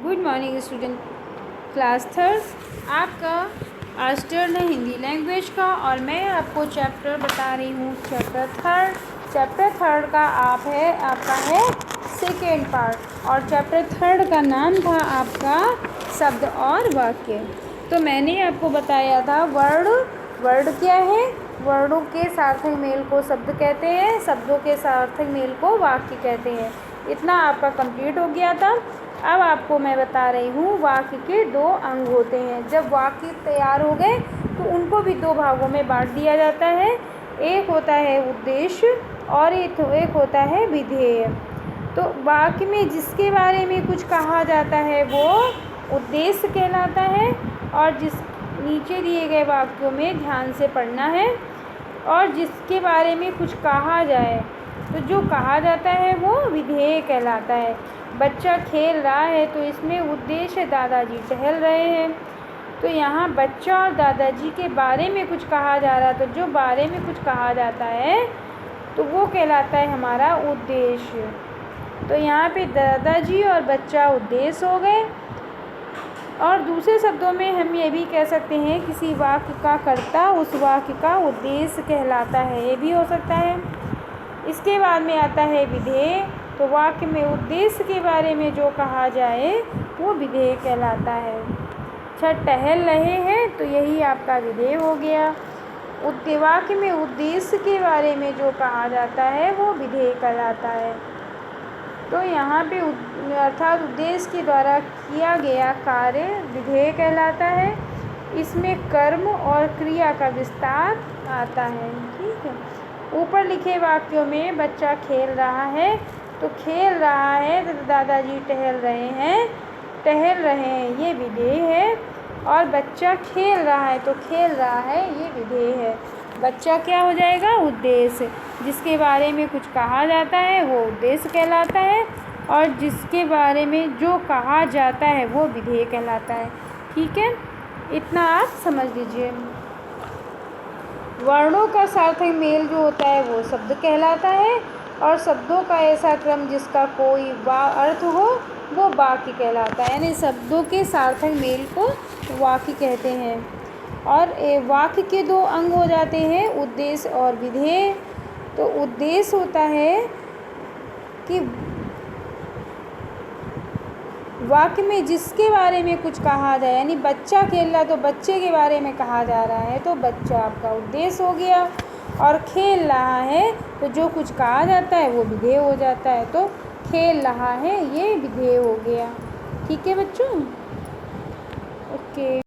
Good morning student. Class third आपका आज turn है हिंदी लैंग्वेज का और मैं आपको चैप्टर बता रही हूँ चैप्टर थर्ड का आपका है सेकेंड पार्ट और चैप्टर थर्ड का नाम था आपका शब्द और वाक्य। तो मैंने आपको बताया था वर्ड क्या है, वर्डों के सार्थक मेल को शब्द कहते हैं, शब्दों के सार्थक मेल को वाक्य कहते हैं। इतना आपका कंप्लीट हो गया था। अब आपको मैं बता रही हूँ वाक्य के दो अंग होते हैं। जब वाक्य तैयार हो गए तो उनको भी दो भागों में बांट दिया जाता है। एक होता है उद्देश्य और एक होता है विधेय। तो वाक्य में जिसके बारे में कुछ कहा जाता है वो उद्देश्य कहलाता है और जिस नीचे दिए गए वाक्यों में ध्यान से पढ़ना है। और जिसके बारे में कुछ कहा जाए तो जो कहा जाता है वो विधेय कहलाता है। बच्चा खेल रहा है तो इसमें उद्देश्य दादाजी टहल रहे हैं। तो यहाँ बच्चा और दादाजी के बारे में कुछ कहा जा रहा है तो जो बारे में कुछ कहा जाता है तो वो कहलाता है हमारा उद्देश्य। तो यहाँ पे दादाजी और बच्चा उद्देश्य हो गए। और दूसरे शब्दों में हम ये भी कह सकते हैं किसी वाक्य का कर्ता उस वाक्य का उद्देश्य कहलाता है, ये भी हो सकता है। इसके बाद में आता है विधेय। तो वाक्य में उद्देश्य के बारे में जो कहा जाए वो विधेय कहलाता है। अच्छा, टहल रहे हैं तो यही आपका विधेय हो गया। वाक्य में उद्देश्य के बारे में जो कहा जाता है वो विधेय कहलाता है। तो यहाँ पे अर्थात उद्देश्य के द्वारा किया गया कार्य विधेय कहलाता है। इसमें कर्म और क्रिया का विस्तार आता है। ठीक है, ऊपर लिखे वाक्यों में बच्चा खेल रहा है तो खेल रहा है तो दादाजी टहल रहे हैं ये विधेय है। और बच्चा खेल रहा है तो खेल रहा है ये विधेय है। बच्चा क्या हो जाएगा, उद्देश्य। जिसके बारे में कुछ कहा जाता है वो उद्देश्य कहलाता है और जिसके बारे में जो कहा जाता है वो विधेय कहलाता है। ठीक है, इतना आप समझ लीजिए। वर्णों का सार्थक मेल जो होता है वो शब्द कहलाता है और शब्दों का ऐसा क्रम जिसका कोई अर्थ हो वो वाक्य कहलाता है। यानी शब्दों के सार्थक मेल को वाक्य कहते हैं। और वाक्य के दो अंग हो जाते हैं, उद्देश्य और विधेय। तो उद्देश्य होता है कि वाक्य में जिसके बारे में कुछ कहा जाए, यानी बच्चा खेल रहा तो बच्चे के बारे में कहा जा रहा है तो बच्चा आपका उद्देश्य हो गया। और खेल रहा है तो जो कुछ कहा जाता है वो विधेय हो जाता है। तो खेल रहा है ये विधेय हो गया। ठीक है बच्चों, ओके।